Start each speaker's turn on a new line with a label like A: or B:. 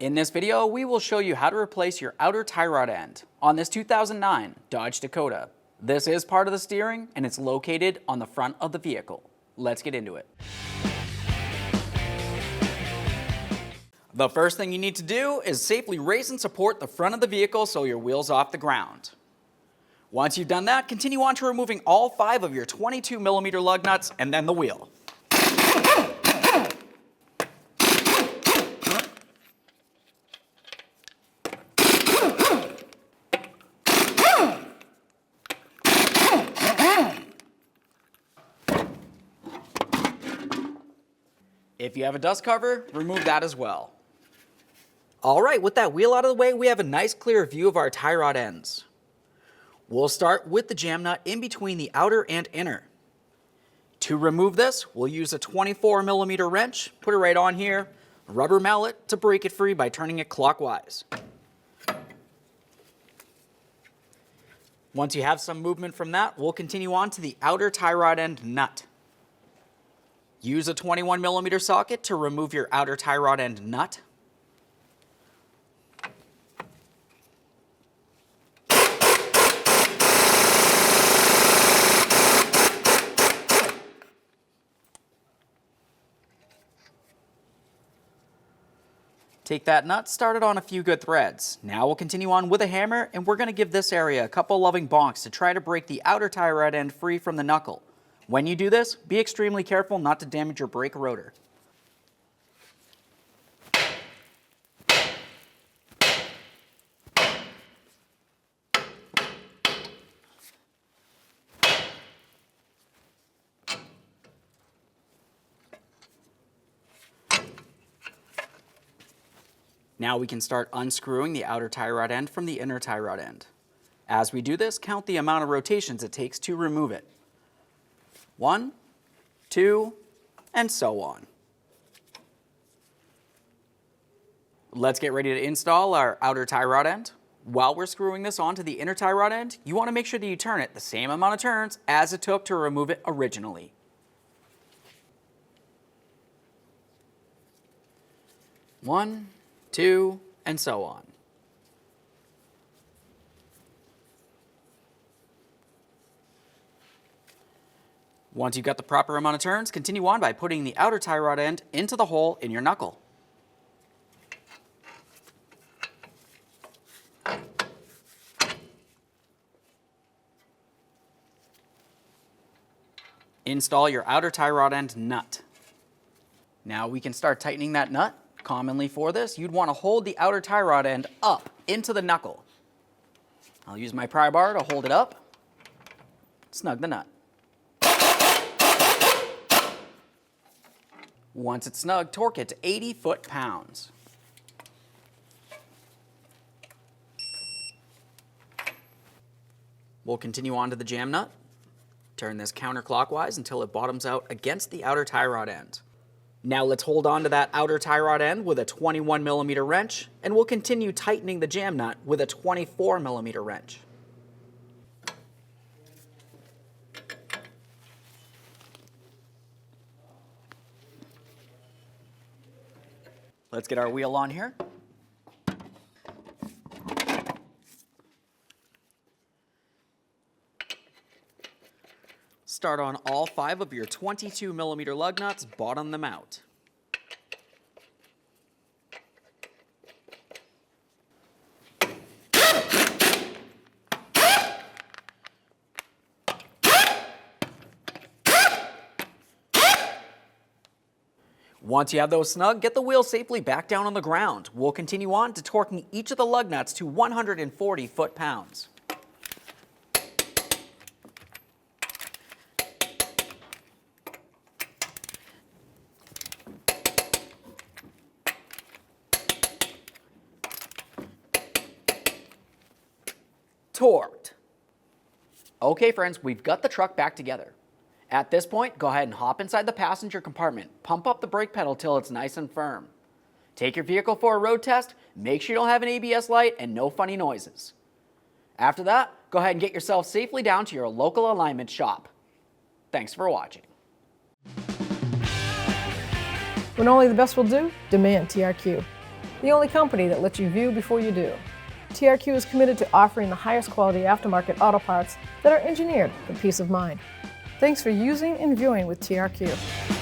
A: In this video, we will show you how to replace your outer tie rod end on this 2009 Dodge Dakota. This is part of the steering and it's located on the front of the vehicle. Let's get into it. The first thing you need to do is safely raise and support the front of the vehicle so your wheel's off the ground. Once you've done that, continue on to removing all 5 of your 22mm lug nuts and then the wheel. If you have a dust cover, remove that as well. All right, with that wheel out of the way, we have a nice clear view of our tie rod ends. We'll start with the jam nut in between the outer and inner. To remove this, we'll use a 24mm wrench, put it right on here, a rubber mallet to break it free by turning it clockwise. Once you have some movement from that, we'll continue on to the outer tie rod end nut. Use a 21mm socket to remove your outer tie rod end nut. Take that nut, start it on a few good threads. Now we'll continue on with a hammer and we're going to give this area a couple loving bonks to try to break the outer tie rod end free from the knuckle. When you do this, be extremely careful not to damage your brake rotor. Now we can start unscrewing the outer tie rod end from the inner tie rod end. As we do this, count the amount of rotations it takes to remove it. 1, 2, and so on. Let's get ready to install our outer tie rod end. While we're screwing this onto the inner tie rod end, you want to make sure that you turn it the same amount of turns as it took to remove it originally. One, 2, and so on. Once you've got the proper amount of turns, continue on by putting the outer tie rod end into the hole in your knuckle. Install your outer tie rod end nut. Now we can start tightening that nut. Commonly for this, you'd want to hold the outer tie rod end up into the knuckle. I'll use my pry bar to hold it up, snug the nut. Once it's snug, torque it to 80 foot-pounds. We'll continue on to the jam nut. Turn this counterclockwise until it bottoms out against the outer tie rod end. Now let's hold on to that outer tie rod end with a 21mm wrench, and we'll continue tightening the jam nut with a 24mm wrench. Let's get our wheel on here. Start on all 5 of your 22mm lug nuts, bottom them out. Once you have those snug, get the wheel safely back down on the ground. We'll continue on to torquing each of the lug nuts to 140 foot-pounds. Torqued. Okay friends, we've got the truck back together. At this point, go ahead and hop inside the passenger compartment, pump up the brake pedal till it's nice and firm. Take your vehicle for a road test, make sure you don't have an ABS light and no funny noises. After that, go ahead and get yourself safely down to your local alignment shop. Thanks for watching.
B: When only the best will do, demand TRQ. the only company that lets you view before you do. TRQ is committed to offering the highest quality aftermarket auto parts that are engineered for peace of mind. Thanks for using and viewing with TRQ.